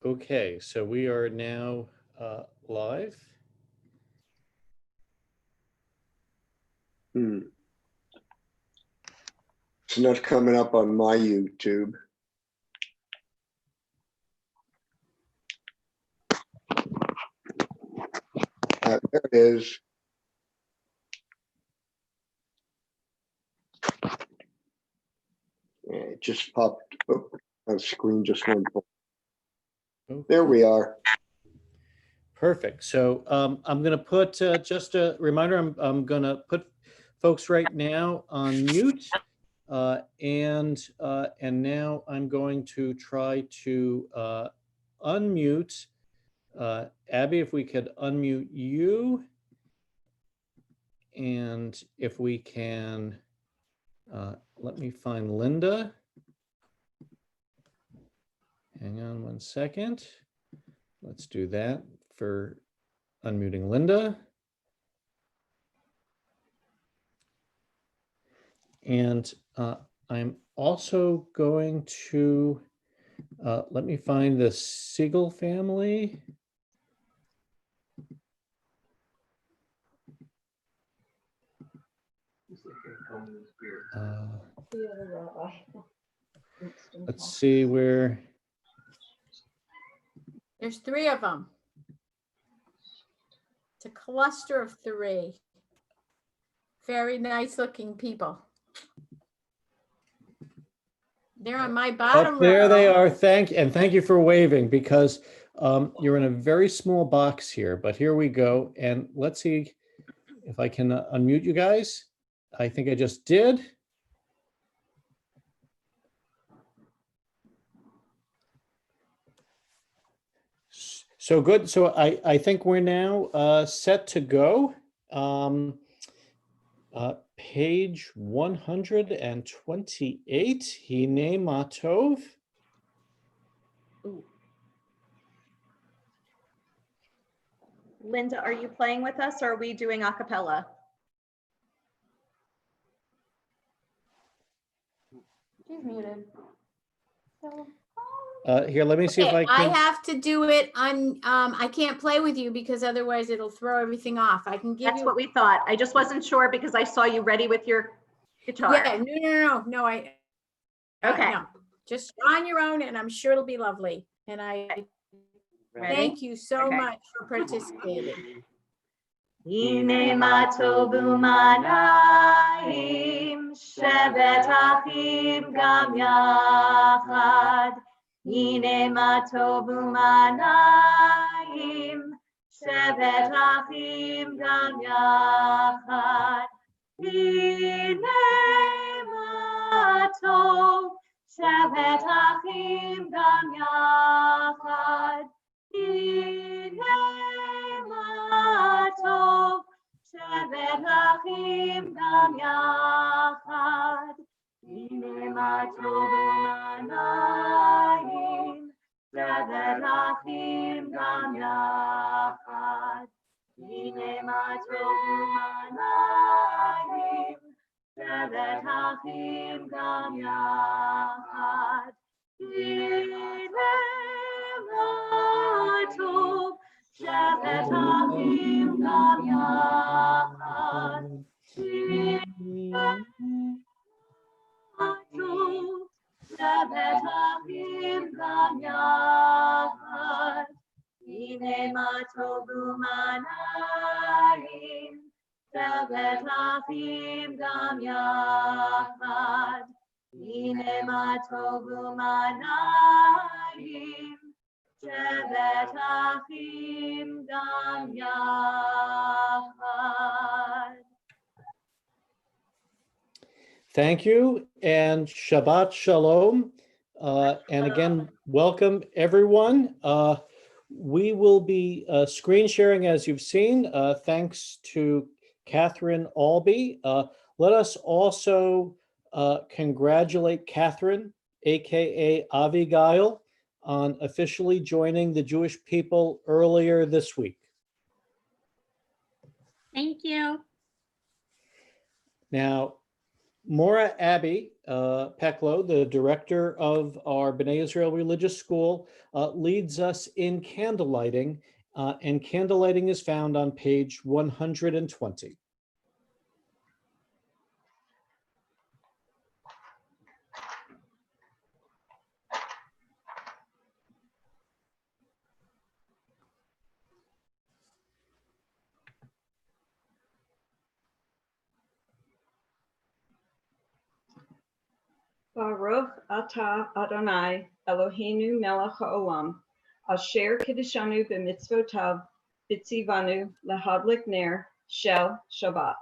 Okay, so we are now live. It's not coming up on my YouTube. There it is. Yeah, it just popped. Oh, my screen just went. Okay. There we are. Perfect. So I'm going to put just a reminder. I'm going to put folks right now on mute, and now I'm going to try to unmute Abby. If we could unmute you, and if we can, let me find Linda. Hang on one second. Let's do that for unmuting Linda. And I'm also going to, let me find the Siegel family. Let's see where. There's 3 of them. It's a cluster of 3. Very nice looking people. They're on my bottom row. There they are. Thank you for waving, because you're in a very small box here, but here we go. And let's see if I can unmute you guys. I think I just did. So good. So I think we're now set to go. Page 128, Hine Matov. Linda, are you playing with us or are we doing a cappella? She's muted. Here, let me see if I can. I have to do it on, I can't play with you because otherwise it'll throw everything off. I can give That's you. what we thought. I just wasn't sure because I saw you ready with your guitar. Yeah, no, okay. No. Just on your own, and I'm sure it'll be lovely. And I thank you so much for participating. Hine matov u'manayim, shevet achim gam yachad. Hine matov u'manayim, shevet achim gam yachad. Hine matov, shevet achim gam yachad. Hine matov, shevet achim gam yachad. Hine matov u'manayim, shevet achim gam yachad. Hine matov u'manayim, shevet achim gam yachad. Hine matov, shevet achim gam yachad. Hine matov, shevet achim gam yachad. Hine matov u'manayim, shevet achim gam yachad. Hine matov u'manayim, shevet achim gam yachad. Thank you, and Shabbat Shalom. And again, welcome everyone. We will be screen sharing, as you've seen, thanks to Catherine Albee. Let us also congratulate Catherine, aka Avigail, on officially joining the Jewish people earlier this week. Thank you. Now, Maura Abbey Peklo, the director of our B'nai Israel Religious School, leads us in candlelighting, and candlelighting is found on page 120. Baruch atah Adonai Eloheinu melech haolam, asher kiddushanu b'mitzvotav, b'tzivanu lehadlik ner shel Shabbat.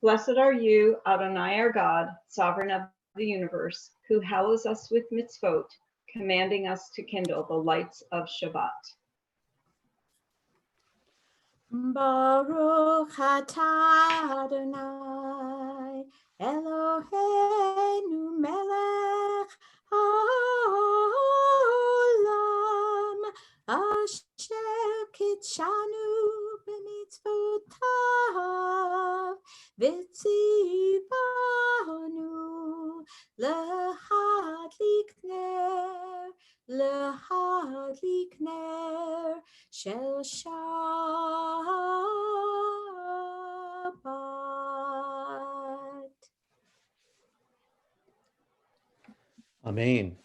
Blessed are you, Adonai our God, sovereign of the universe, who hallows us with mitzvot, commanding us to kindle the lights of Shabbat. Baruch atah Adonai Eloheinu melech haolam asher kitshanu b'mitzvotav v'tzivanu lehadlik ner shel Shabbat. Amen.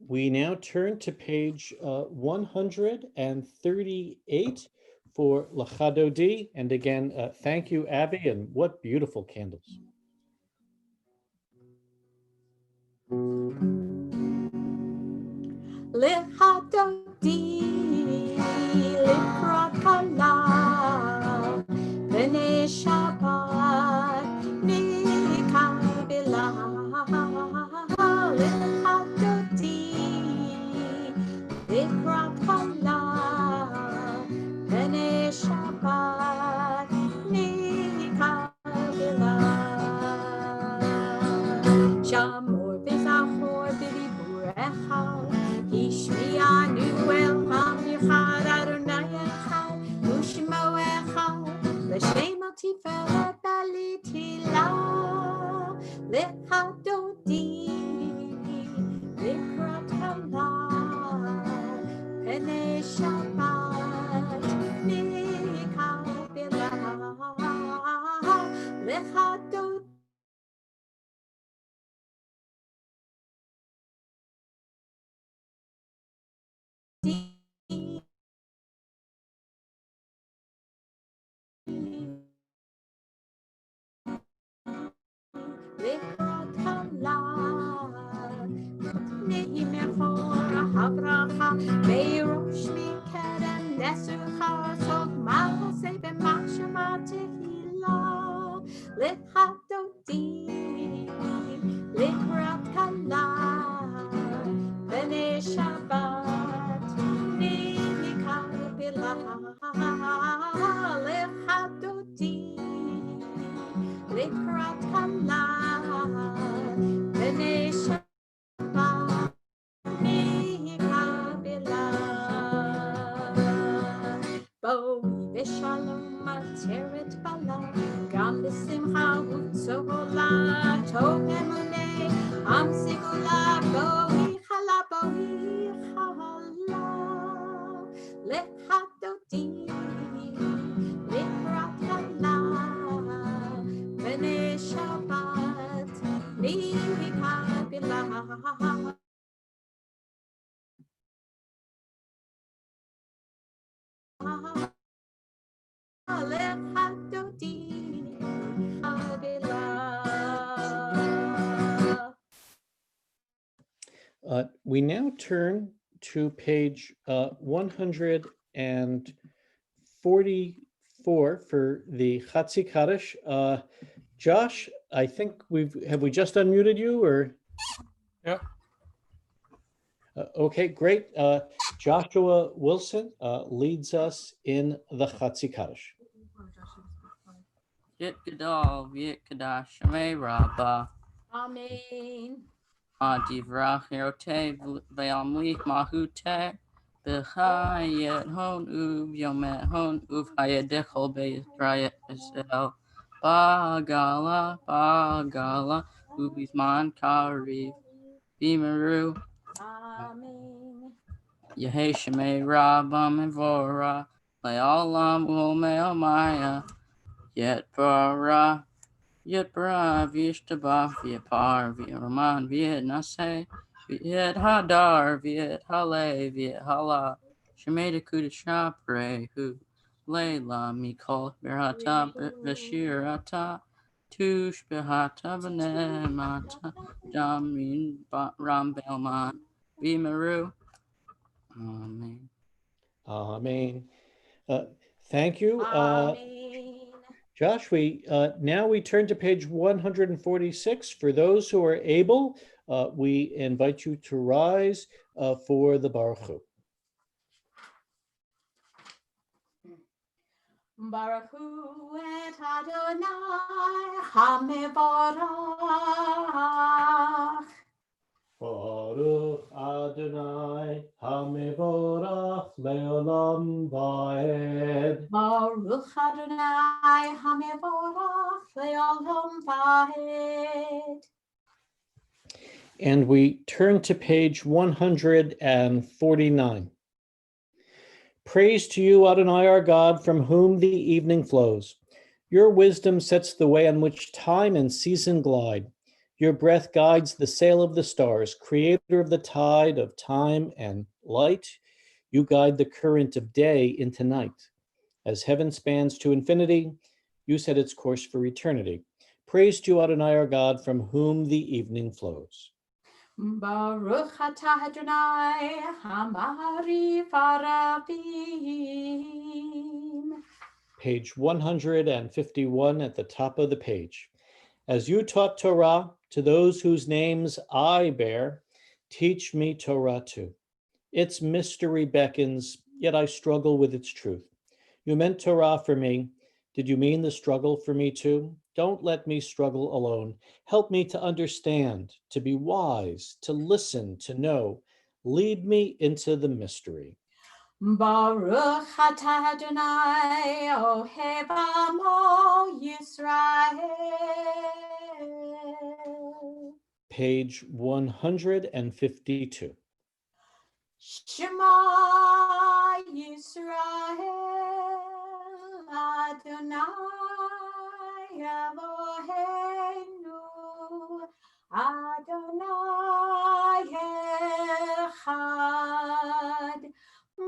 We now turn to page 138 for L'Chadodi. And again, thank you, Abby, and what beautiful candles. L'Chadodi L'Krat Kala B'nei Shabbat Nikabila L'Chadodi L'Krat Kala B'nei Shabbat Nikabila Shamor B'Zachor B'Dibur Echad Ishmianu El Ham Yechad Adonai Echad Ushmo Echad L'Shem Tiferet Balitila L'Chadodi L'Krat Kala B'nei Shabbat Nikabila L'Chadodi L'Krat Kala Nehi Mechor HaBracha Beirosh Mikerem Nesucha Sov Malchasei B'Machshama Tehila L'Chadodi L'Krat Kala B'nei Shabbat Nikabila L'Chadodi L'Krat Kala B'nei Shabbat Nikabila Boi v'shalom ateret bala Gam b'simcha u'tzola Tov emunei Am sigula Boi chala L'Chadodi L'Krat Kala B'nei Shabbat Nikabila L'Chadodi Nikabila. We now turn to page 144 for the Chatzi Kaddish. Josh, I think have we just unmuted you or? Yep. Okay, great. Joshua Wilson leads us in the Chatzi Kaddish. Yit Gadol, Yit Kadash, Shemay Rabbah, Amen. Divrach Erote, Ve'amli Mahute, B'chayet Hon Uv Yomet Hon Uv Hayedechol Be'Yisrael Israel, Bagala, Bagala, Ubisman Kari, Bimaru, Amen. Yeheshame Rabam and Vora, Leolam Ulmeo Maya, Yet Bara, Yet Bra, Vishtaba, Viet Par, Viet Roman, Viet Nase, Viet Hadar, Viet Hale, Viet Hala, Shemeda Kudisha, Pre, who, Layla, Mikol, Berhata, Beshirata, Tush, Behata, Benemata, Damin, Ram Belman, Bimaru. Amen. Amen. Thank you. Amen. Josh, now we turn to page 146. For those who are able, we invite you to rise for the Baruch Hu. Baruch Hu et Adonai HaMevorach. Baruch Adonai HaMevorach leolam vaed. Baruch Adonai HaMevorach le'olam va'ed. And we turn to page 149. Praise to you, Adonai, our God, from whom the evening flows. Your wisdom sets the way on which time and season glide. Your breath guides the sail of the stars, creator of the tide of time and light. You guide the current of day into night. As heaven spans to infinity, you set its course for eternity. Praise to you, Adonai, our God, from whom the evening flows. Baruch atah Adonai Hamari Faravim. Page 151 at the top of the page. As you taught Torah to those whose names I bear, teach me Torah too. Its mystery beckons, yet I struggle with its truth. You meant Torah for me. Did you mean the struggle for me too? Don't let me struggle alone. Help me to understand, to be wise, to listen, to know. Lead me into the mystery. Baruch atah Adonai Ohev Amo Yisrael. Page 152. Shema Yisrael Adonai Eloheinu Adonai Echad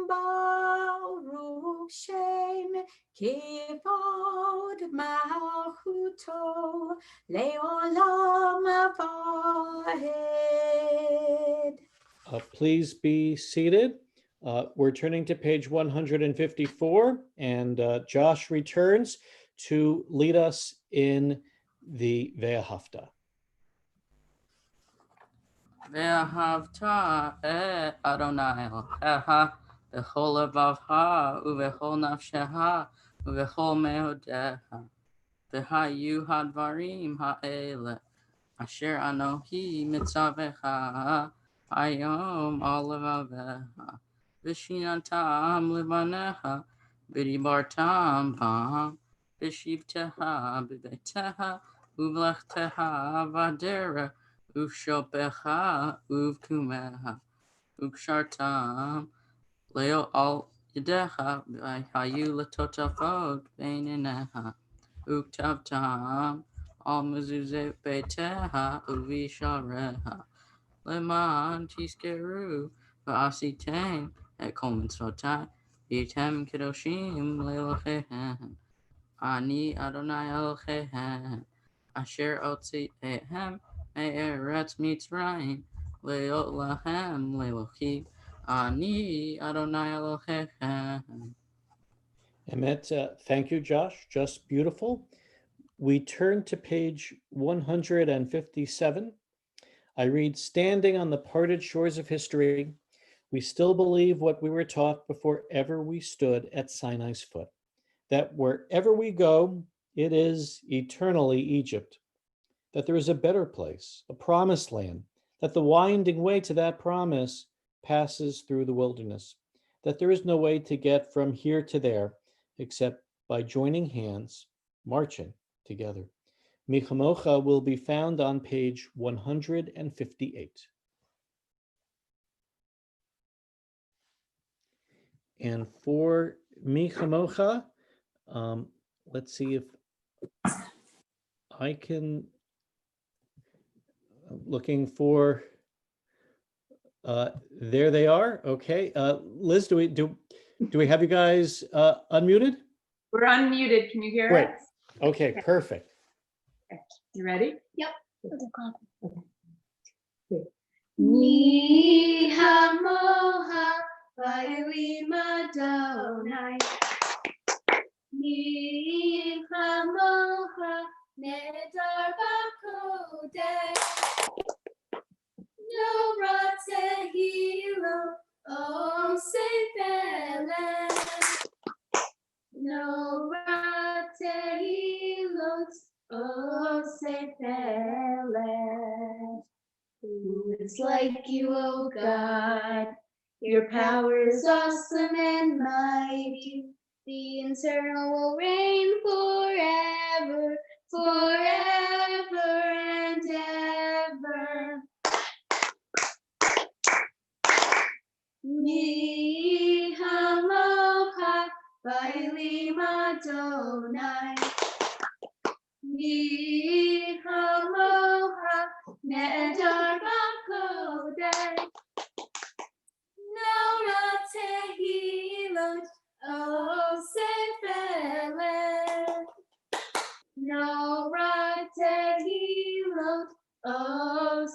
Baruch Shem Kivod Malchuto Leolam Vahed. Please be seated. We're turning to page 154, and Josh returns to lead us in the Ve'ahavta. Ve'ahavta et Adonai Elohecha b'chol levavcha u'b'chol nafshecha u'b'chol meodecha v'hayu hadvarim ha'ele asher anohi mitzavecha hayom al levavecha v'shinantam levanecha v'dibartam bam v'shivtecha b'beitecha u'v'lechtecha v'derech Ushopecha uvkumeha ukshartam leo al yadecha hayu latotafot beineneha uktavtam al mezuzah beiteha uvishareha leman tiskeru va'asitem et kol mitzvotai v'yitem kedoshim lelochehem ani Adonai Elohehem asher otzi'ehem Eretz Mitzrayim leot lahem lelochi ani Adonai Elohechem. Emet, thank you, Josh. Just beautiful. We turn to page 157. I read, standing on the parted shores of history, we still believe what we were taught before ever we stood at Sinai's foot, that wherever we go, it is eternally Egypt, that there is a better place, a promised land, that the winding way to that promise passes through the wilderness, that there is no way to get from here to there except by joining hands, marching together. Mi Chamocha will be found on page 158. And for Mi Chamocha, let's see if I can, looking for, there they are. Okay. Liz, do we have you guys unmuted? We're unmuted. Can you hear Great. us? Okay, perfect. You ready? Ni hamoha va'eli madonai. Ni hamoha nedar bakodei. No rate hilo o sefele. No rate hilos o sefele. Who is like you, O God? Your power is awesome and mighty. The eternal will reign forever, forever and ever. Ni hamoha va'eli madonai. Ni hamoha nedar bakodei. No rate hilot o sefele. No rate hilot o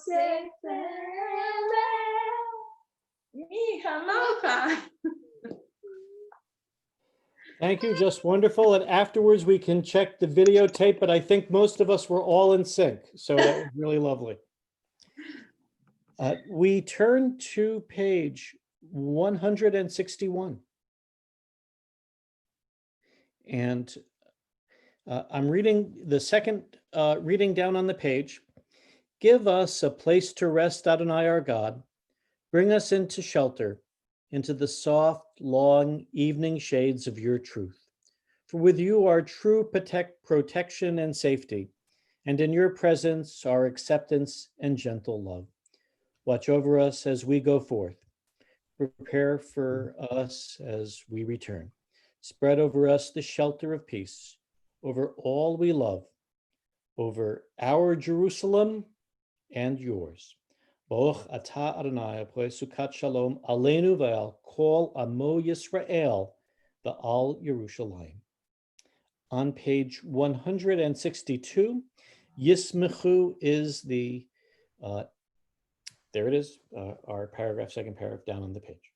sefele. Ni hamocha. Thank you, just wonderful. And afterwards we can check the videotape, but I think most of us were all in sync. So that was really lovely. We turn to page 161. And I'm reading the second reading down on the page. Give us a place to rest, Adonai our God. Bring us into shelter, into the soft, long evening shades of your truth. For with you are true protection and safety, and in your presence are acceptance and gentle love. Watch over us as we go forth. Prepare for us as we return. Spread over us the shelter of peace, over all we love, over our Jerusalem and yours. Baruch atah Adonai sukat shalom aleinu ve'al kol amo Yisrael ve'al Yerushalayim. On page 162, Yismechu is the, there it is, our paragraph, second paragraph down on the page.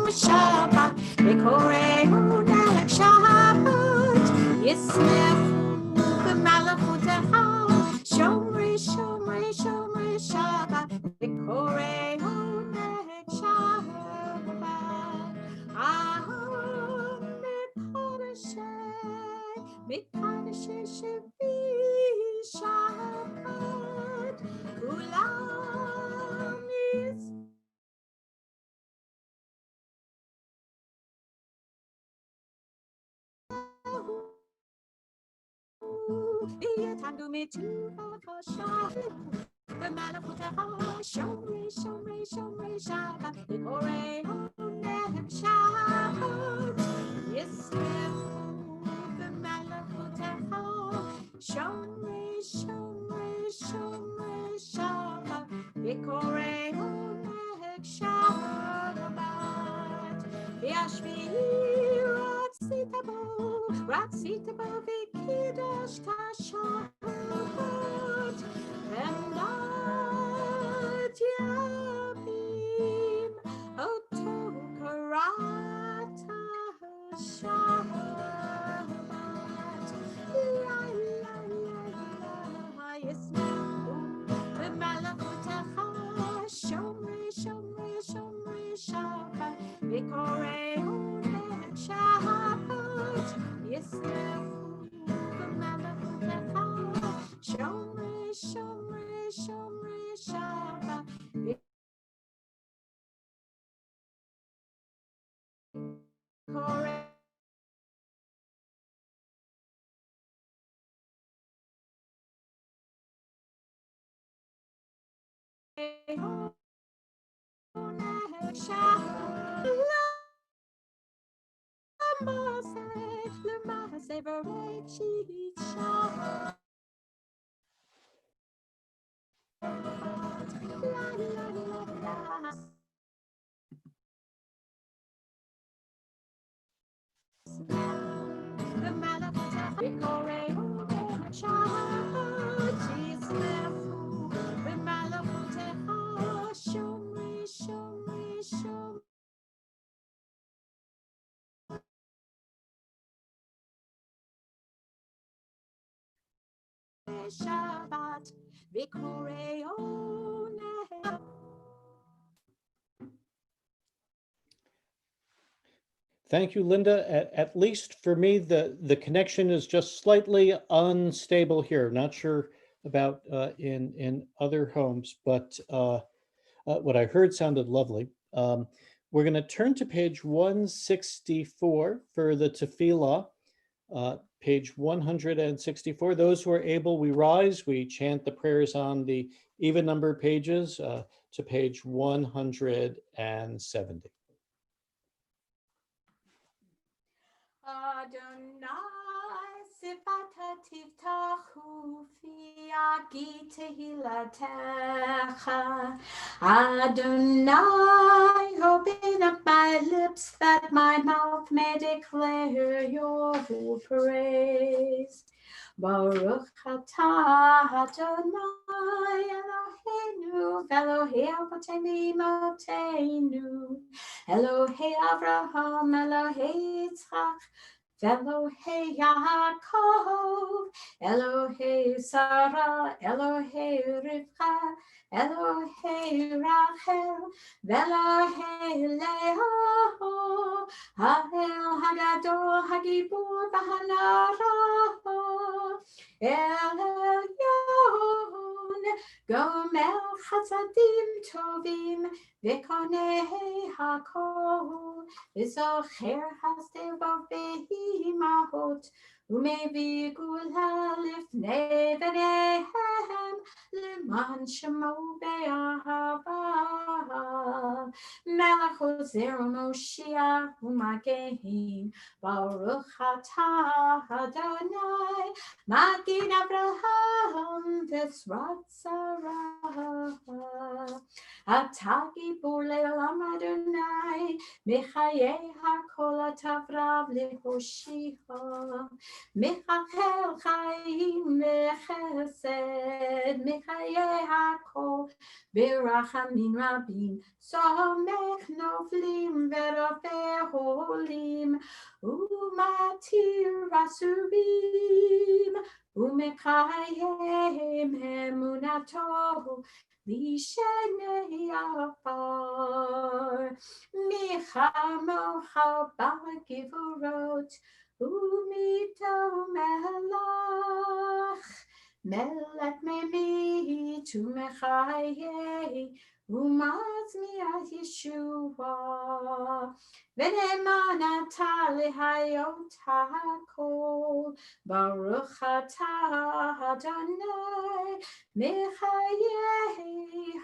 Shabbat, Bekorenu Nelek Shabbat, Yisnefu B'Malachutecha, Shomri Shomri Shomri Shabbat, Bekorenu Nelek Shabbat, Aham Mikadashei Shevi Shabbat, Kulam Yis. Ratzitabo v'kidosh tashavat v'emdat yavim oto karata shavat la la la la yismechu v'malachutecha shomri shomri shomri shabbat v'korehu ne'ek shabbat Yisnefu b'malachutecha, shomri shomri, shomri, Shabbat. Vikore Shomri, shomri, shomri. Shabbat, Vikore One. Thank you, Linda. At least for me, the connection is just slightly unstable here. Not sure about in other homes, but what I heard sounded lovely. We're going to turn to page 164 for the tefillah. Page 164. Those who are able, we rise. We chant the prayers on the even number pages to page 170. Adonai sifata tivtachu fi agi tehilatecha. Adonai, open up my lips that my mouth may declare your praise. Baruch atah Adonai Eloheinu Elohei avotenu imotenu Elohei Avraham Elohei Yitzchak Elohei Yaakov Elohei Sarah Elohei Rivka Elohei Rachel Elohei Leah Ha'el Hagadol Hagibur V'Hanara El Elyon Gomel Chasadim Tovim V'Konei Hakol V'Zocher Hasdevot V'Imahot Umevi Gula Lifnei V'Nehem L'man Shemo Be'ahava Melech Ozer Moshiach U'Magen Baruch atah Adonai Magid Abraham V'Tzrat Sarah Atah Gibor Le'olam Adonai Mechayei HaKol Atavrav Le'Hoshiach Mechachel Chaim V'Chesed Mechayei HaKol V'Rachamim Rabim Somech Noflim V'Rofei Holim Umatir Rasurim Umekayem Emunato Lishenei Afar Michamocha Bagivurot Umito Melach Melech Memi Tumechaye Umazmi Yeshua V'nemanata lehayot hakol Baruch atah Adonai Mechayei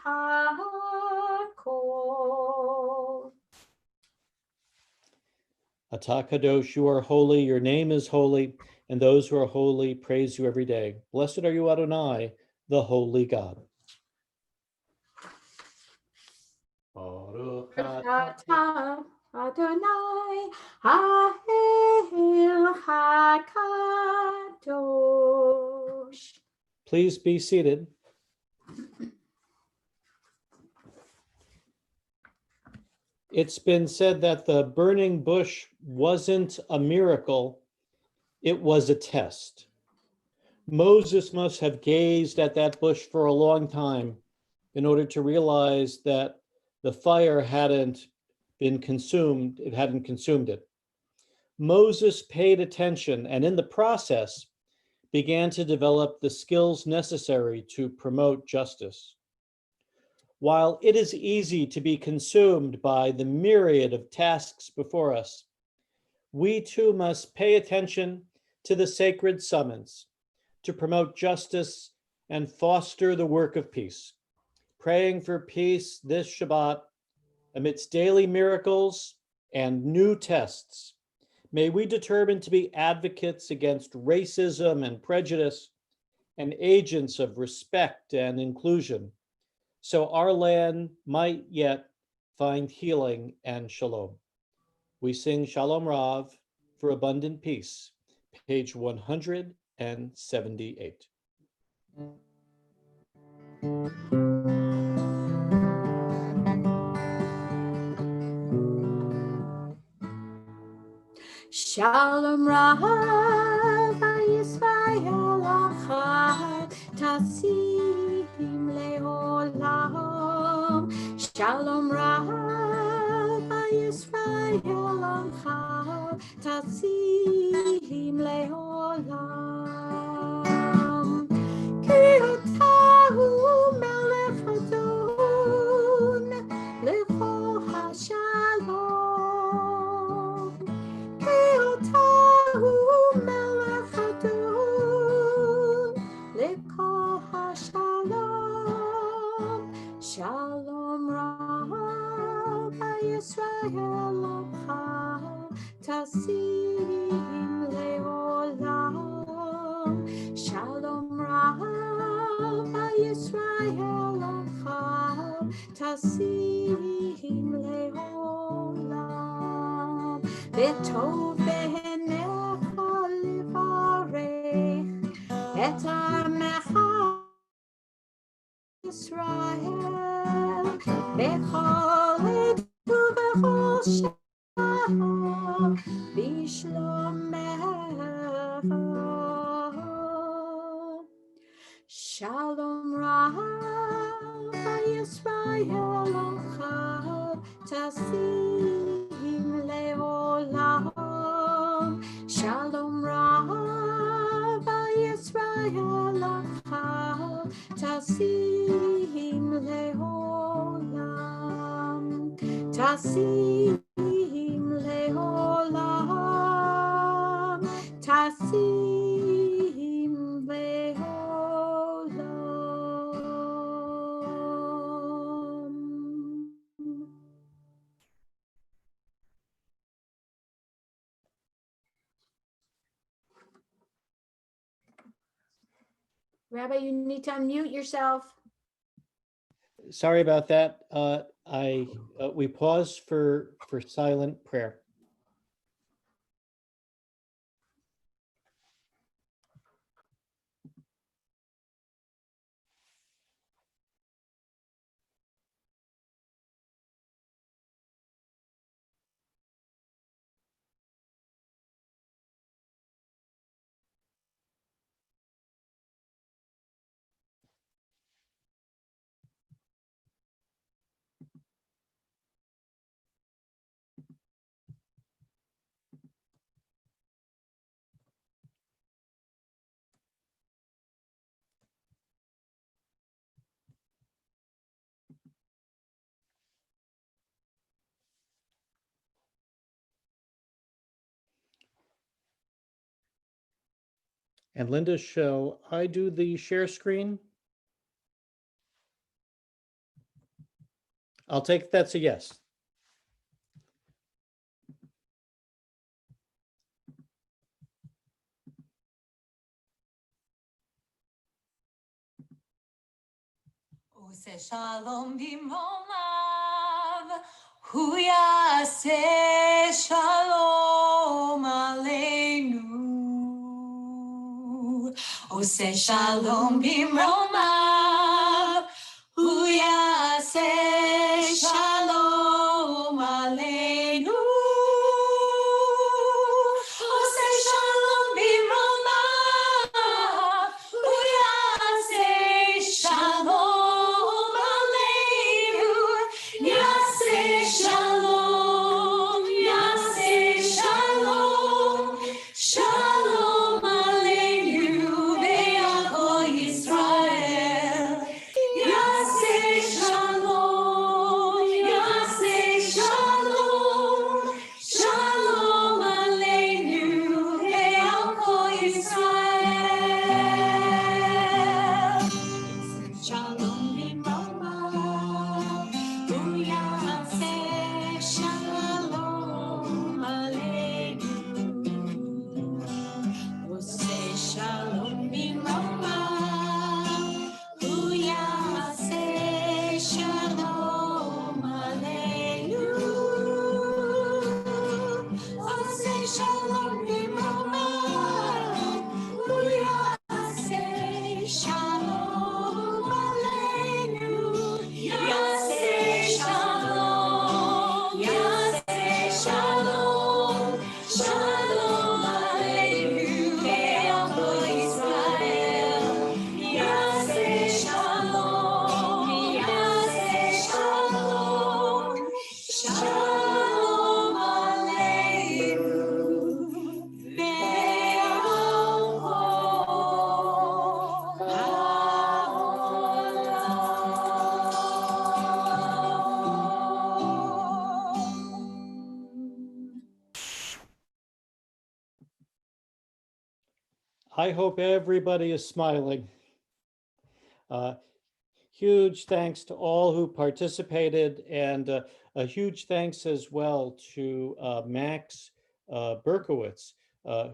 hakol. Atah Kadosh, you are holy, your name is holy, and those who are holy praise you every day. Blessed are you, Adonai, the holy God. Baruch Atah Adonai Ha'el HaKadosh. Please be seated. It's been said that the burning bush wasn't a miracle, it was a test. Moses must have gazed at that bush for a long time in order to realize that the fire hadn't been consumed, it hadn't consumed it. Moses paid attention, and in the process began to develop the skills necessary to promote justice. While it is easy to be consumed by the myriad of tasks before us, we too must pay attention to the sacred summons to promote justice and foster the work of peace. Praying for peace this Shabbat amidst daily miracles and new tests. May we determine to be advocates against racism and prejudice and agents of respect and inclusion, so our land might yet find healing and shalom. We sing Shalom Rav for abundant peace, page 178. Shalom Rav Yisrael Achad Tasim Leolam. Shalom Rav Yisrael Achad Tasim Leolam. Ki Otahu Melech Adon Lechol HaShalom. Otahu melech adon lekol hashalom. Shalom Rav Yisrael Achad Tasim leolam. Shalom Rav Yisrael Achad Tasim leolam. V'tov b'einecha livarech et amecha Yisrael b'chol עת ובכל שעה בשלומך. Shalom Rav Yisrael Achad Tasim leolam. Shalom Rav Yisrael Achad Tasim leolam. Tasim leolam. Tasim leolam. Rabbi, you need to unmute yourself. Sorry about that. We pause for silent prayer. And Linda, shall I do the share screen? I'll take that's a yes. Ose shalom bimrolav, hu yaseh shalom aleinu. Ose shalom bimrolav, hu yaseh shalom aleinu. Ose shalom bimrolav, hu yaseh shalom aleinu. Yaseh shalom, yaseh shalom, shalom aleinu. I hope everybody is smiling. Huge thanks to all who participated, and a huge thanks as well to Max Berkowitz,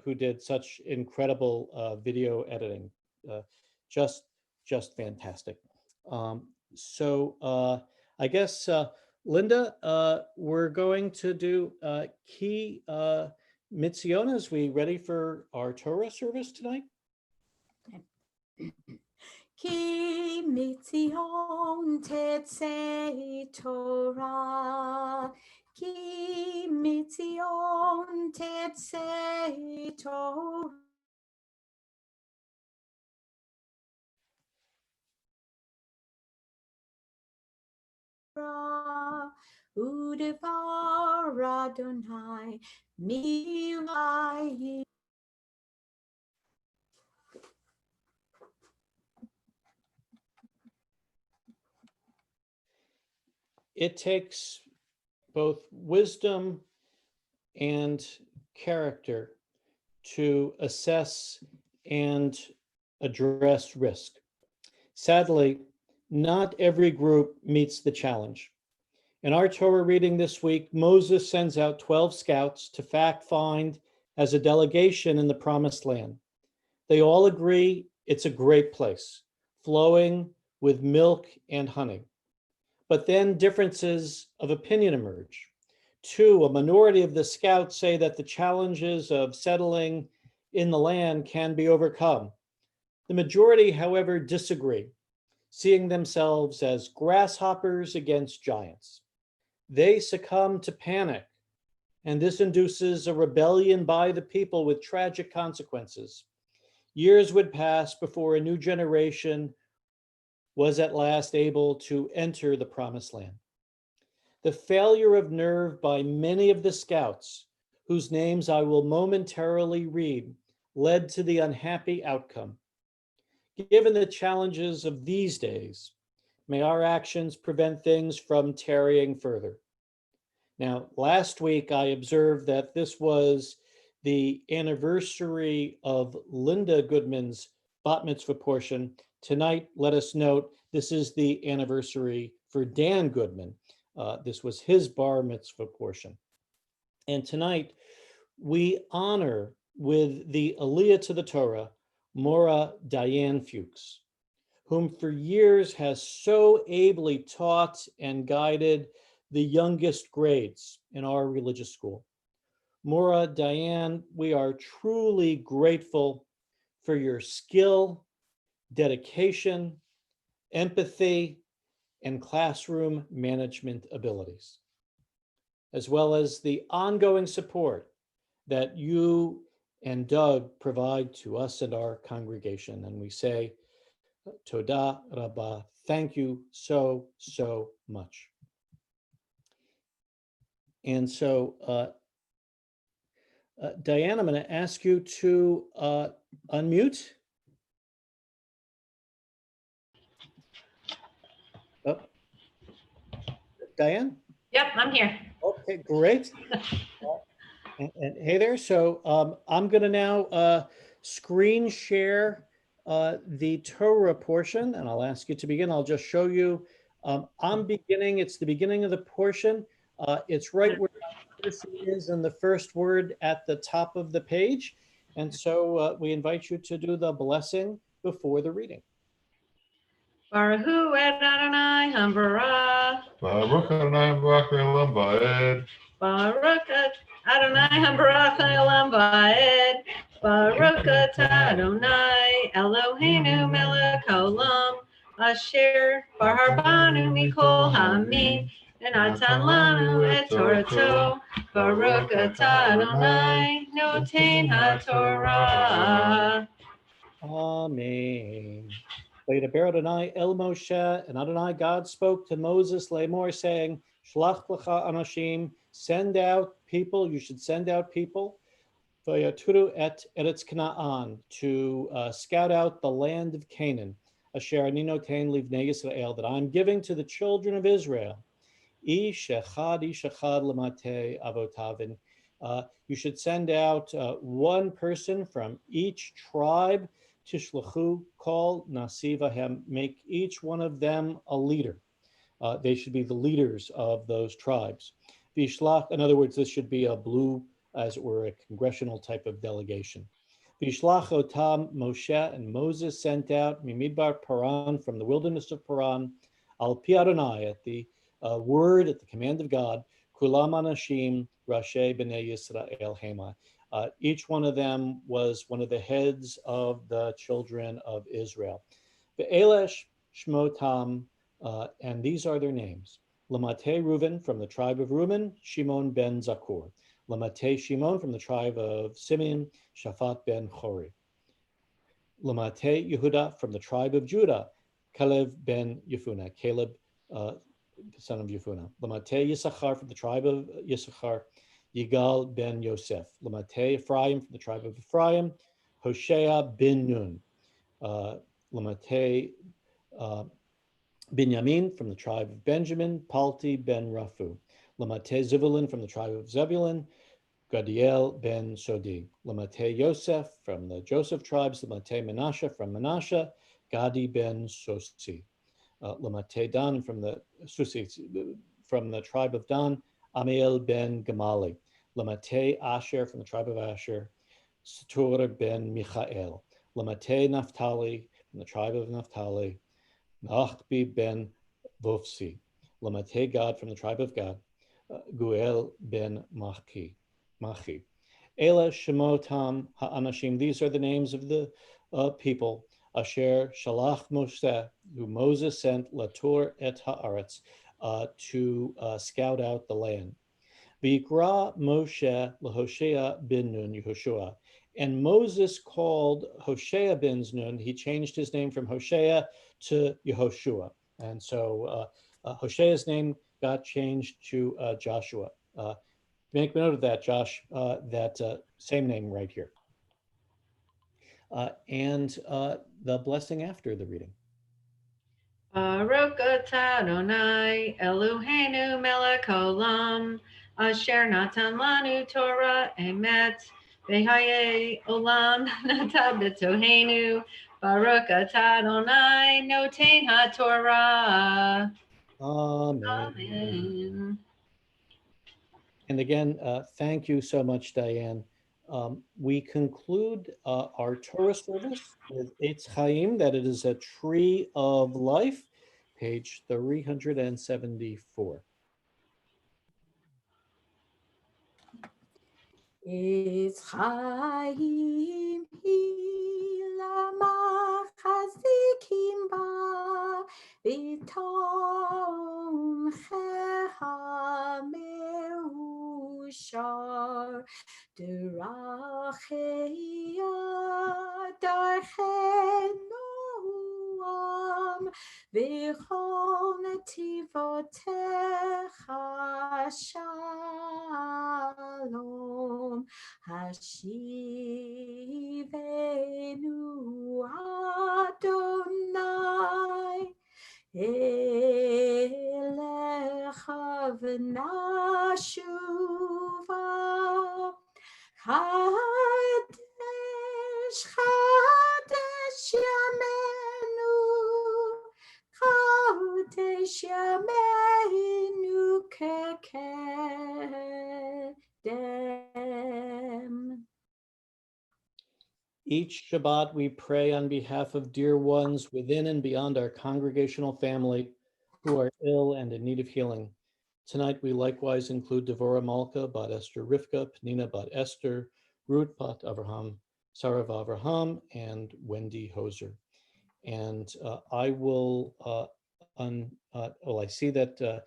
who did such incredible video editing. Just fantastic. I guess, Linda, we're going to do Ki Mitzionas. We ready for our Torah service tonight? Ki mitzion tetzei Torah. Ki mitzion tetzei Torah. Udevar Adonai milayi. It takes both wisdom and character to assess and address risk. Sadly, not every group meets the challenge. In our Torah reading this week, Moses sends out 12 scouts to fact find as a delegation in the Promised Land. They all agree it's a great place, flowing with milk and honey. But then differences of opinion emerge. Two, a minority of the scouts say that the challenges of settling in the land can be overcome. The majority, however, disagree, seeing themselves as grasshoppers against giants. They succumb to panic, and this induces a rebellion by the people with tragic consequences. Years would pass before a new generation was at last able to enter the Promised Land. The failure of nerve by many of the scouts, whose names I will momentarily read, led to the unhappy outcome. Given the challenges of these days, may our actions prevent things from tarrying further. Now, last week I observed that this was the anniversary of Linda Goodman's bat mitzvah portion. Tonight, let us note, this is the anniversary for Dan Goodman. This was his bar mitzvah portion. And tonight, we honor with the Aliyah to the Torah, Mora Diane Fuchs, whom for years has so ably taught and guided the youngest grades in our religious school. Mora Diane, we are truly grateful for your skill, dedication, empathy, and classroom management abilities, as well as the ongoing support that you and Doug provide to us and our congregation. And we say, Toda Rabbah, thank you so, so much. And so, Diane, I'm going to ask you to unmute. Oh. Diane? Yep, I'm here. Okay, great. And hey there. So I'm going to now screen share the Torah portion, and I'll ask you to begin. I'll just show you. I'm beginning. It's the beginning of the portion. It's right where my cursor is in the first word at the top of the page. And so we invite you to do the blessing before the reading. Baruch hu et Adonai hambarach. Baruch Adonai Baruch Olam Va'ed. Baruch et Adonai hambarach olam va'ed. Baruch et Adonai Eloheinu melech haolam. Asher barharbanu mikol hamim. V'natan lanu et Torato. Baruch et Adonai noten haTorah. Amen. Vaydaber Adonai el Moshe, and Adonai God spoke to Moses Lamor, saying, Shlach lecha anashim, send out people, you should send out people, Vayaturu et Eretz Canaan, to scout out the land of Canaan, Asher ani noten livnei Yisrael, that I'm giving to the children of Israel. Ish echad lemate avotav, You should send out one person from each tribe. Tishluchu kol nasivahem, make each one of them a leader. They should be the leaders of those tribes. Vishlach, in other words, this should be a blue, as it were, a congressional type of delegation. Vishlach otam Moshe, and Moses sent out Mimidbar Paran, from the wilderness of Paran, al pi Adonai, at the word, at the command of God, kulam anashim rashi b'nei Yisrael hema. Each one of them was one of the heads of the children of Israel. Ve'elesh shmotam, and these are their names. Lamate Reuven, from the tribe of Reuben, Shimon ben Zakur. Lamate Shimon, from the tribe of Simeon, Shaphat ben Chori. Lamate Yehuda, from the tribe of Judah, Caleb ben Yefuna, Caleb, son of Yefuna. Lamate Yisachar, from the tribe of Yisachar, Yigal ben Yosef. Lamate Ephraim, from the tribe of Ephraim, Hoshea bin Nun. Lamate Binyamin, from the tribe of Benjamin, Palti ben Rafu. Lamate Zebulun, from the tribe of Zebulun, Gadiel ben Sodi. Lamate Yosef, from the Joseph tribes. Lamate Menashe, from Menashe, Gadi ben Sosi. Lamate Dan, from the Susi, from the tribe of Dan, Amiel ben Gamali. Lamate Asher, from the tribe of Asher, Satur ben Michael. Lamate Naphtali, from the tribe of Naphtali, Nachbi ben Vofsi. Lamate Gad, from the tribe of Gad, Guel ben Machi. Ela Shemotam Ha'anashim, these are the names of the people, Asher Shalach Moshe, who Moses sent Latur et Haaretz, to scout out the land. V'ikra Moshe LaHoshea bin Nun Yehoshua. And Moses called Hoshea ben Nun, he changed his name from Hoshea to Yehoshua. And so Hoshea's name got changed to Joshua. Make note of that, Josh, that same name right here. And the blessing after the reading. Baruch atah Adonai Eloheinu melech haolam, asher natan lanu Torah emet, v'haye olam nata b'tohenu. Baruch atah Adonai noten haTorah. Amen. Amen. And again, thank you so much, Diane. We conclude our Torah service with Eitz Chaim, that it is a tree of life, page 374. Eitz Chaim hi lamachzikim ba v'tomcheha meushar derachei darchei noam v'chol netivotecha shalom. Hashivenu Adonai Elecha v'nashuva Chadesh Chadesh Yamenu Chadesh Yamenu Kekedem. Each Shabbat, we pray on behalf of dear ones within and beyond our congregational family who are ill and in need of healing. Tonight, we likewise include Devorah Malka, Bat Esther Rivka, Penina Bat Esther, Ruth Bat Avraham, Sarah Avraham, and Wendy Hoser. And I will, I see that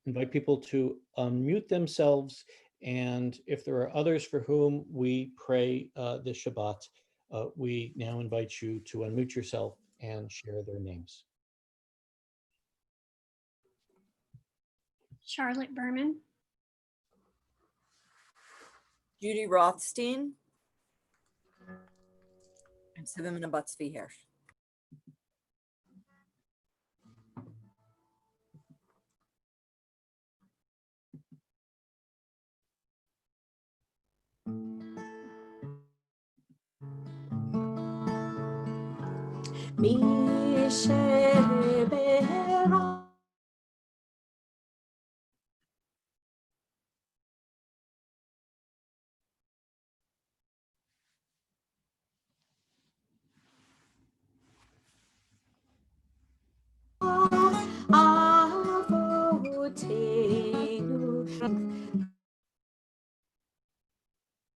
invite people to unmute themselves. And if there are others for whom we pray this Shabbat, we now invite you to unmute yourself and share their names. Charlotte Berman, Judy Rothstein, and Sevimina Batzvi Hirsch. Mi shebera avotenu.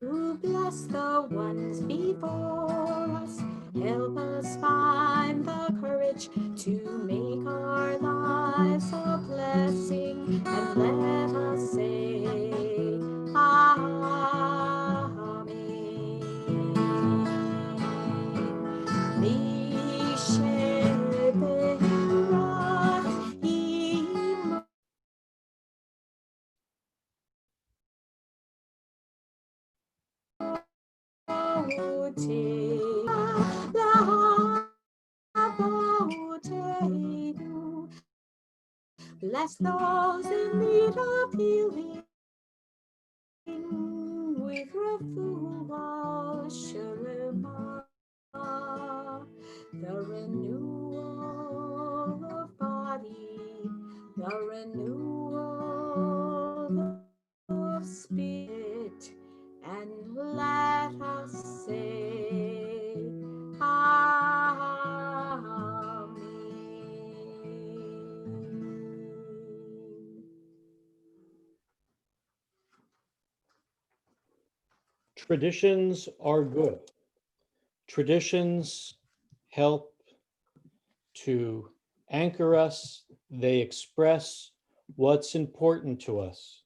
To bless the ones before us, help us find the courage to make our lives a blessing, and let us say, Amen. Misheberat imo bless those in need of healing with refuah shalema, the renewal of body, the renewal of spirit, and let us say, Amen. Traditions are good. Traditions help to anchor us. They express what's important to us.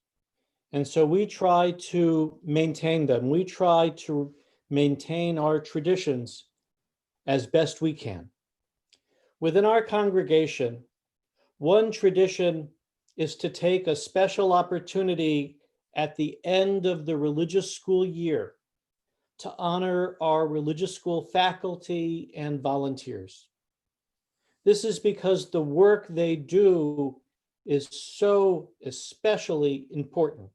And so we try to maintain them. We try to maintain our traditions as best we can. Within our congregation, one tradition is to take a special opportunity at the end of the religious school year to honor our religious school faculty and volunteers. This is because the work they do is so especially important.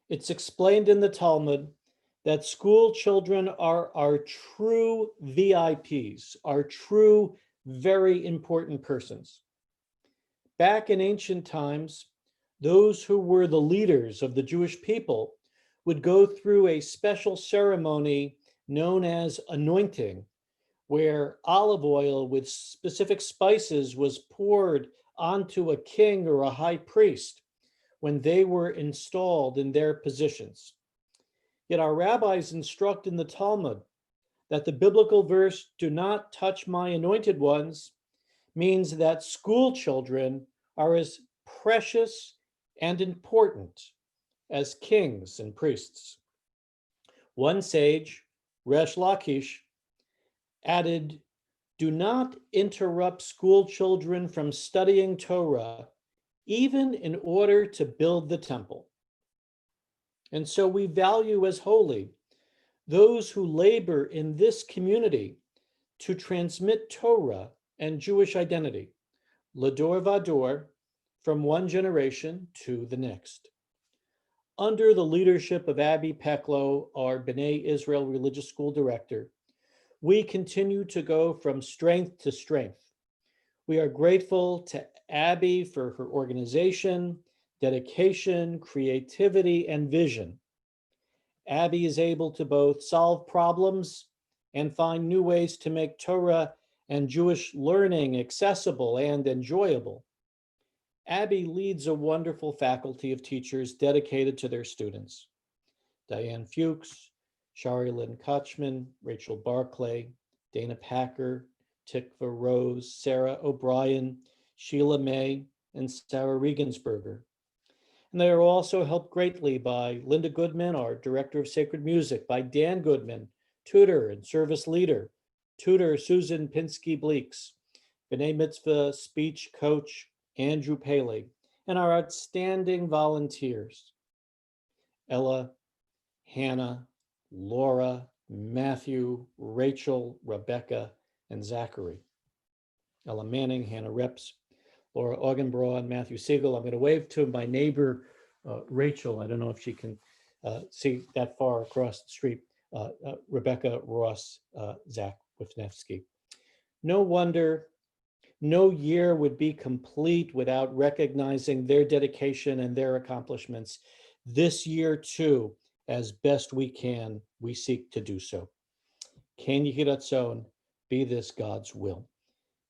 It's explained in the Talmud that school children are our true VIPs, our true, very important persons. Back in ancient times, those who were the leaders of the Jewish people would go through a special ceremony known as anointing, where olive oil with specific spices was poured onto a king or a high priest when they were installed in their positions. Yet our rabbis instruct in the Talmud that the biblical verse, "Do not touch my anointed ones," means that school children are as precious and important as kings and priests. One sage, Resh Lakish, added, "Do not interrupt school children from studying Torah, even in order to build the temple." And so we value as holy those who labor in this community to transmit Torah and Jewish identity, Lador Vador, from one generation to the next. Under the leadership of Abby Peklo, our B'nai Israel Religious School Director, we continue to go from strength to strength. We are grateful to Abby for her organization, dedication, creativity, and vision. Abby is able to both solve problems and find new ways to make Torah and Jewish learning accessible and enjoyable. Abby leads a wonderful faculty of teachers dedicated to their students. Diane Fuchs, Shari Lynn Kochman, Rachel Barclay, Dana Packer, Tikva Rose, Sarah O'Brien, Sheila May, and Sarah Regensberger. And they are also helped greatly by Linda Goodman, our Director of Sacred Music, by Dan Goodman, tutor and service leader, tutor Susan Pinsky-Bleeks, B'nai Mitzvah speech coach Andrew Paley, and our outstanding volunteers, Ella, Hannah, Laura, Matthew, Rachel, Rebecca, and Zachary. Ella Manning, Hannah Reps, Laura Augenbraw, and Matthew Siegel. I'm going to wave to my neighbor, Rachel. I don't know if she can see that far across the street. Rebecca Ross, Zach Wisniewski. No wonder no year would be complete without recognizing their dedication and their accomplishments. This year too, as best we can, we seek to do so. Ken Yihiratson, be this God's will.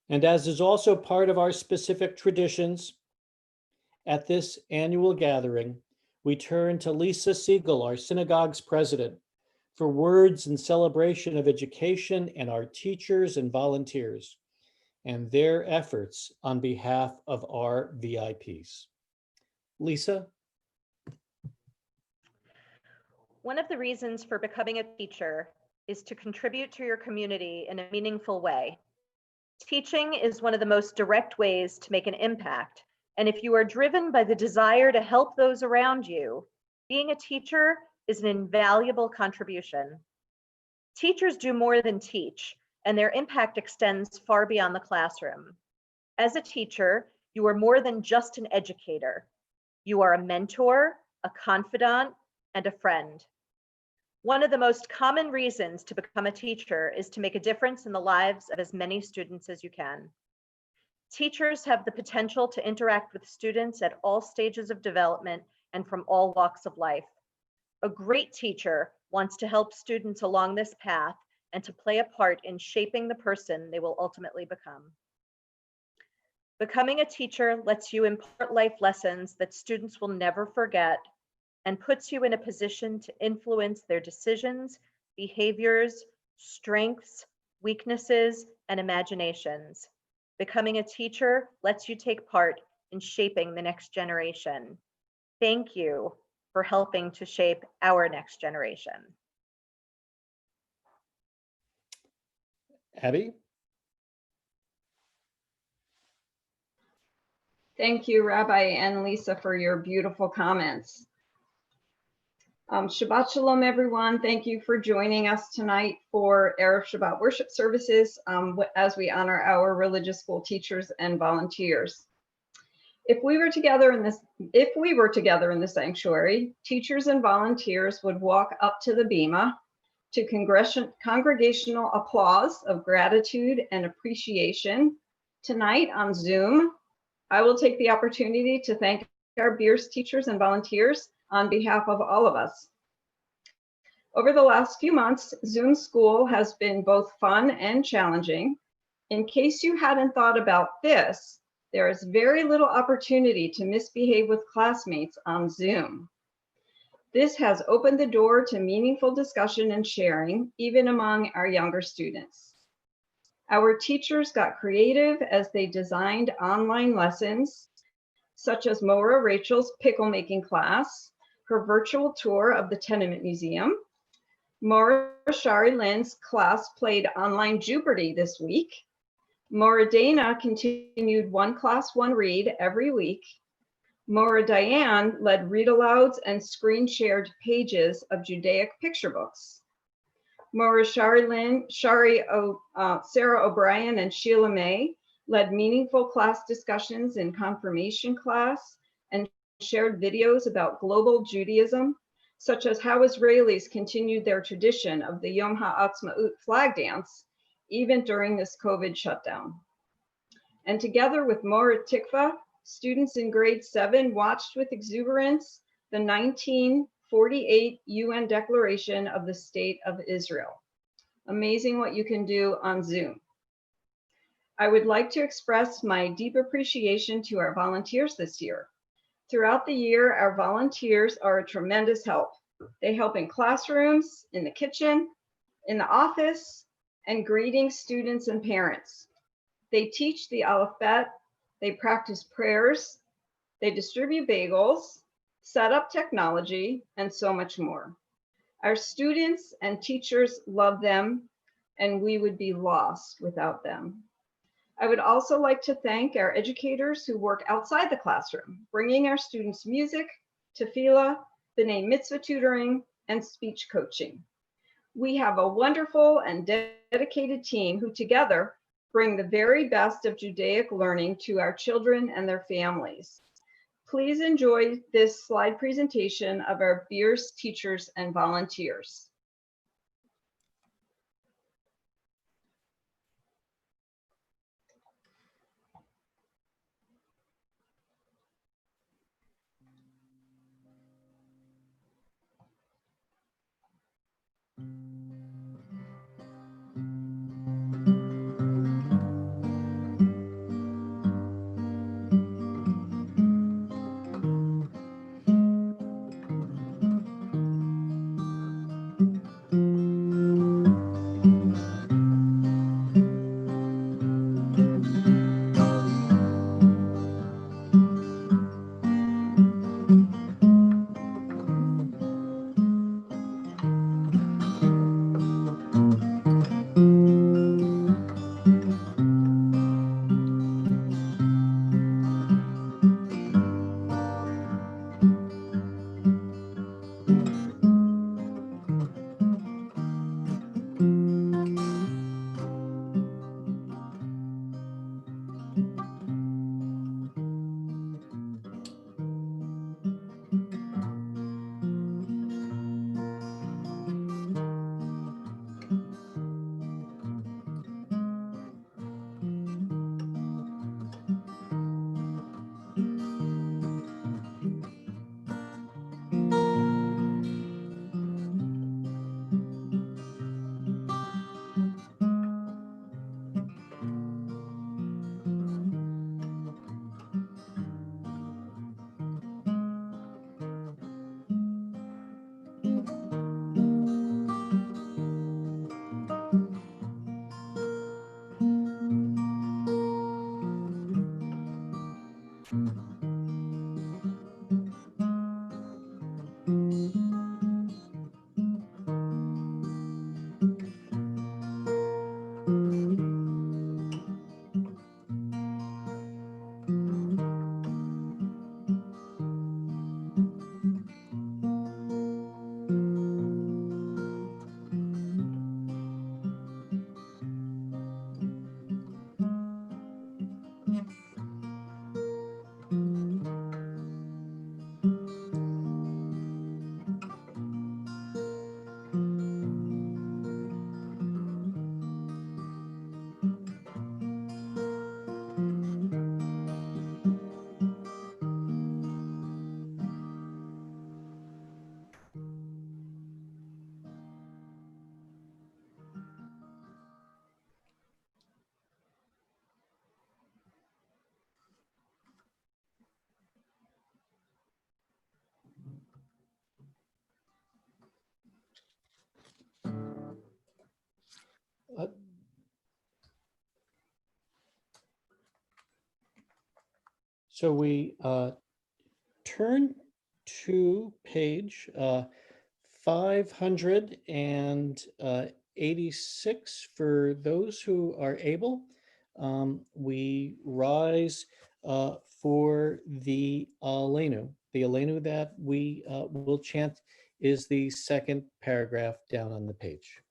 And as is also part of our specific traditions, at this annual gathering, we turn to Lisa Siegel, our synagogue's president, for words in celebration of education and our teachers and volunteers and their efforts on behalf of our VIPs. Lisa? One of the reasons for becoming a teacher is to contribute to your community in a meaningful way. Teaching is one of the most direct ways to make an impact. And if you are driven by the desire to help those around you, being a teacher is an invaluable contribution. Teachers do more than teach, and their impact extends far beyond the classroom. As a teacher, you are more than just an educator. You are a mentor, a confidant, and a friend. One of the most common reasons to become a teacher is to make a difference in the lives of as many students as you can. Teachers have the potential to interact with students at all stages of development and from all walks of life. A great teacher wants to help students along this path and to play a part in shaping the person they will ultimately become. Becoming a teacher lets you impart life lessons that students will never forget and puts you in a position to influence their decisions, behaviors, strengths, weaknesses, and imaginations. Becoming a teacher lets you take part in shaping the next generation. Thank you for helping to shape our next generation. Abby? Thank you, Rabbi and Lisa, for your beautiful comments. Shabbat Shalom, everyone. Thank you for joining us tonight for Erev Shabbat worship services as we honor our religious school teachers and volunteers. If we were together in the sanctuary, teachers and volunteers would walk up to the bima to congregational applause of gratitude and appreciation. Tonight on Zoom, I will take the opportunity to thank our BEERS teachers and volunteers on behalf of all of us. Over the last few months, Zoom school has been both fun and challenging. In case you hadn't thought about this, there is very little opportunity to misbehave with classmates on Zoom. This has opened the door to meaningful discussion and sharing, even among our younger students. Our teachers got creative as they designed online lessons, such as Maura Rachel's pickle making class, her virtual tour of the Tenement Museum. Maura Shari Lynn's class played online Jeopardy this week. Maura Dana continued One Class, One Read every week. Maura Diane led read-alouds and screen-shared pages of Judaic picture books. Maura Shari Lynn, Sarah O'Brien, and Sheila May led meaningful class discussions in confirmation class and shared videos about global Judaism, such as how Israelis continued their tradition of the Yom HaAtzmaut flag dance, even during this COVID shutdown. And together with Maura Tikva, students in grade 7 watched with exuberance the 1948 UN Declaration of the State of Israel. Amazing what you can do on Zoom. I would like to express my deep appreciation to our volunteers this year. Throughout the year, our volunteers are a tremendous help. They help in classrooms, in the kitchen, in the office, and greeting students and parents. They teach the alphabet, they practice prayers, they distribute bagels, set up technology, and so much more. Our students and teachers love them, and we would be lost without them. I would also like to thank our educators who work outside the classroom, bringing our students music, tefillah, b'nai mitzvah tutoring, and speech coaching. We have a wonderful and dedicated team who together bring the very best of Judaic learning to our children and their families. Please enjoy this slide presentation of our BEERS teachers and volunteers. So we turn to page 586 for those who are able. We rise for the Alenu. The Alenu that we will chant is the second paragraph down on the page.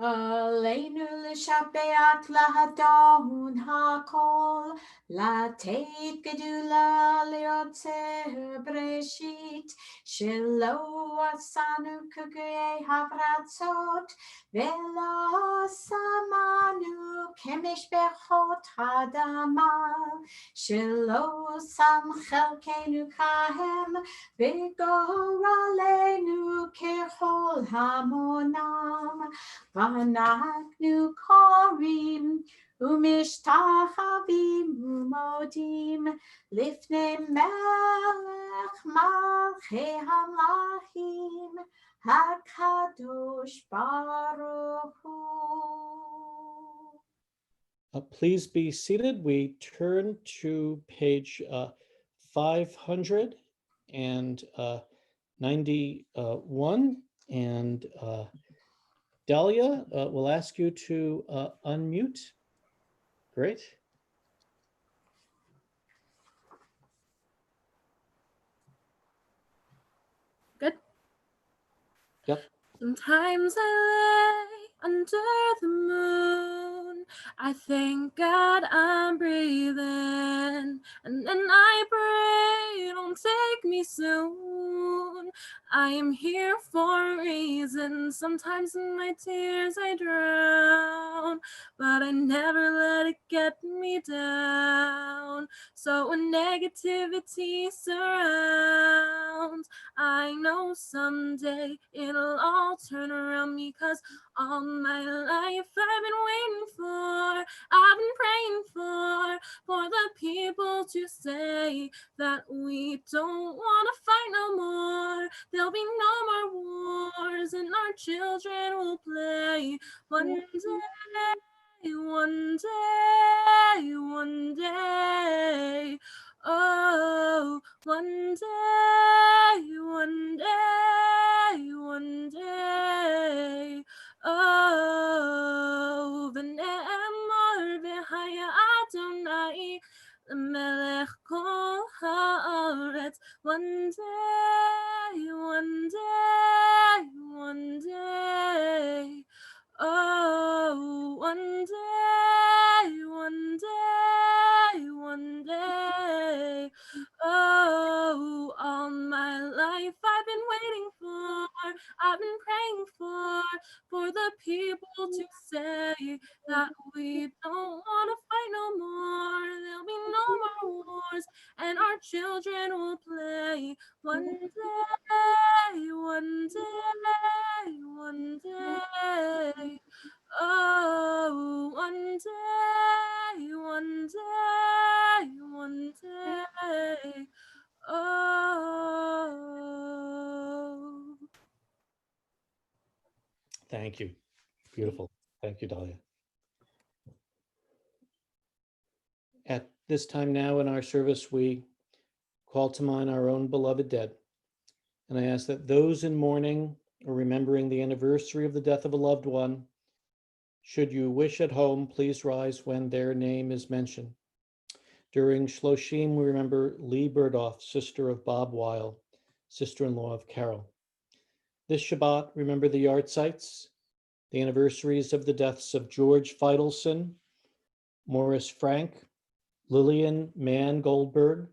עלינו לשבח לאדון הכל, לתת גדולה ליוצר בראשית, שלא עשנו כגויי הברצות, ולא שמנו כמשפחות אדמה, שלא שם חלקנו כהם, וגורלנו ככל המונם. ואנחנו קוראים ומשתחווים ומודים לפני מלך מלכי המלכים הקדוש ברוך הוא. Please be seated. We turn to page 591 and Dahlia, we'll ask you to unmute. Great. Good. Yep. Sometimes I lay under the moon. I thank God I'm breathing. And then I pray, don't take me soon. I am here for a reason. Sometimes in my tears I drown, but I never let it get me down. So when negativity surrounds, I know someday it'll all turn around me, 'cause all my life I've been waiting for, I've been praying for the people to say that we don't want to fight no more. There'll be no more wars and our children will play. One day, one day, one day. Oh, one day, one day, one day. Oh, v'ne'emor v'haya Adonai melech kol haaretz. One day, one day, one day. Oh, one day, one day, one day. Oh, all my life I've been waiting for, I've been praying for the people to say that we don't want to fight no more. There'll be no more wars and our children will play. One day, one day, one day. Oh, one day, one day, one day. Oh. Thank you. Beautiful. Thank you, Dahlia. At this time now in our service, we call to mind our own beloved dead. And I ask that those in mourning or remembering the anniversary of the death of a loved one, should you wish at home, please rise when their name is mentioned. During Shloshim, we remember Lee Burdoff, sister of Bob Weil, sister-in-law of Carol. This Shabbat, remember the yard sites, the anniversaries of the deaths of George Feidelson, Morris Frank, Lillian Mann Goldberg,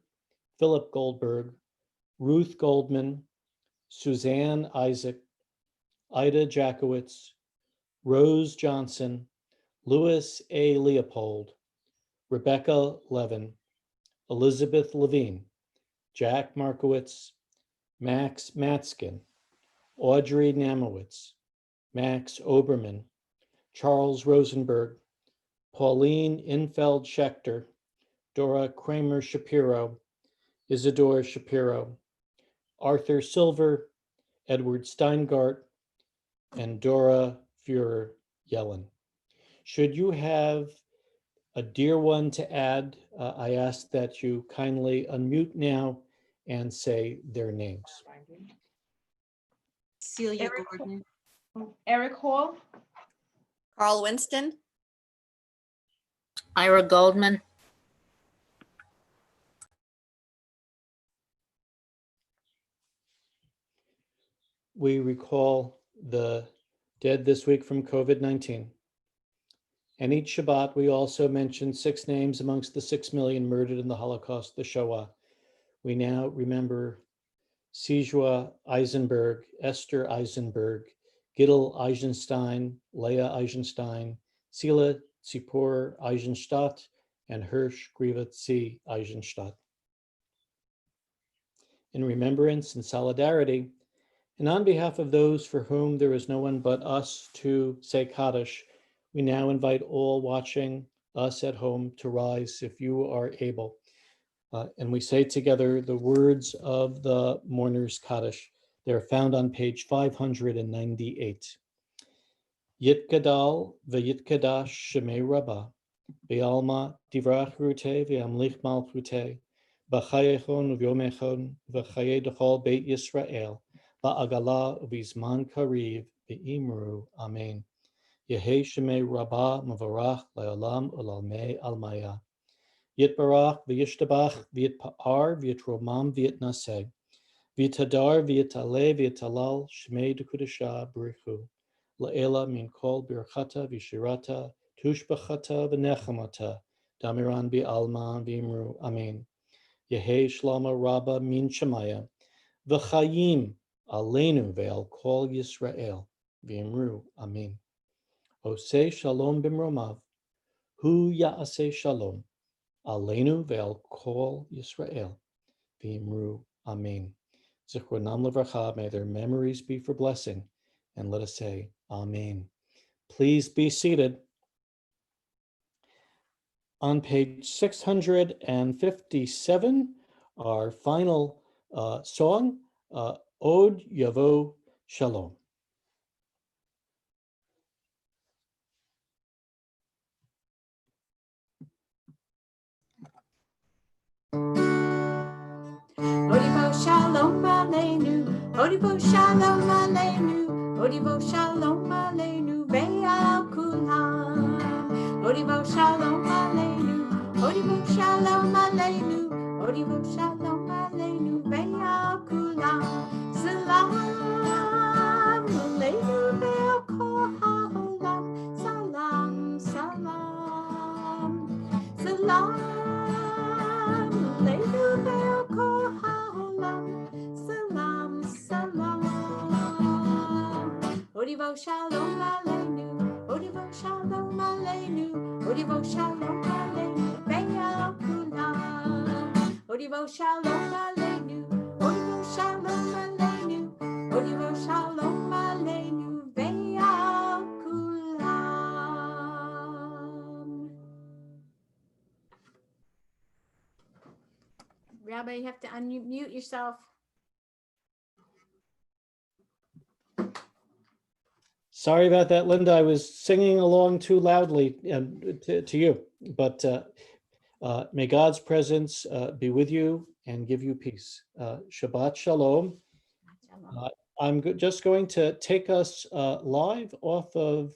Philip Goldberg, Ruth Goldman, Suzanne Isaac, Ida Jackowitz, Rose Johnson, Louis A. Leopold, Rebecca Levin, Elizabeth Levine, Jack Markowitz, Max Matskin, Audrey Namowitz, Max Oberman, Charles Rosenberg, Pauline Infeld Schechter, Dora Kramer Shapiro, Isidore Shapiro, Arthur Silver, Edward Steingart, and Dora Fuhrer Yellen. Should you have a dear one to add, I ask that you kindly unmute now and say their names. Celia Eric- Gordon. Eric Hall, Carl Winston. Ira Goldman. We recall the dead this week from COVID-19. And each Shabbat, we also mention 6 names amongst the 6 million murdered in the Holocaust, the Shoah. We now remember Sijua Eisenberg, Esther Eisenberg, Gittel Eisenstein, Leah Eisenstein, Sila Tzipor Eisenstadt, and Hirsch Grivatzi Eisenstadt. In remembrance and solidarity, and on behalf of those for whom there is no one but us to say Kaddish, we now invite all watching us at home to rise if you are able. And we say together the words of the mourner's Kaddish. They're found on page 598. Yitgadal v'yitkadash shemei Rabbah, v'alma divrach rute v'amlich malchute, b'chayechon v'yomechon v'chaye d'chol beit Yisrael, ba'agala v'izman kariv v'imru. Amen. Yehei shemei Rabbah mavarach le'olam u'lalmei almaya. Yitbarach v'yishtabach v'yitpa'ar v'yitromam v'yitnaseh, v'yitadar v'yitale v'yitalal shmei d'kudashah b'richu, la'ela min kol birchata v'shirata tushbachata v'nechamata, damiran b'alma v'imru. Amen. Yehei shlama rabba min shemaya, v'chayim aleinu ve'al kol Yisrael v'imru. Amen. Oseh shalom b'mromav, hu ya'aseh shalom Aleinu ve'al kol Yisrael v'imru. Amen. Zichronam levracha, may their memories be for blessing, and let us say Amen. Please be seated. On page 657, our final song, Od Yavo Shalom. Odivo shalom aleinu, Odivo shalom aleinu, Odivo shalom aleinu, ve'al kulam. Odivo shalom aleinu, Odivo shalom aleinu, Odivo shalom aleinu, ve'al kulam. Salam aleinu ve'al kol ha'olam, salam, salam, salam aleinu ve'al kol ha'olam, salam, salam. Odivo shalom aleinu, Odivo shalom aleinu, Odivo shalom aleinu, ve'al kulam. Odivo shalom aleinu, Odivo shalom aleinu, Odivo shalom aleinu, ve'al kulam. Rabbi, you have to unmute yourself. Sorry about that, Linda. I was singing along too loudly to you, but may God's presence be with you and give you peace. Shabbat Shalom. I'm just going to take us live off of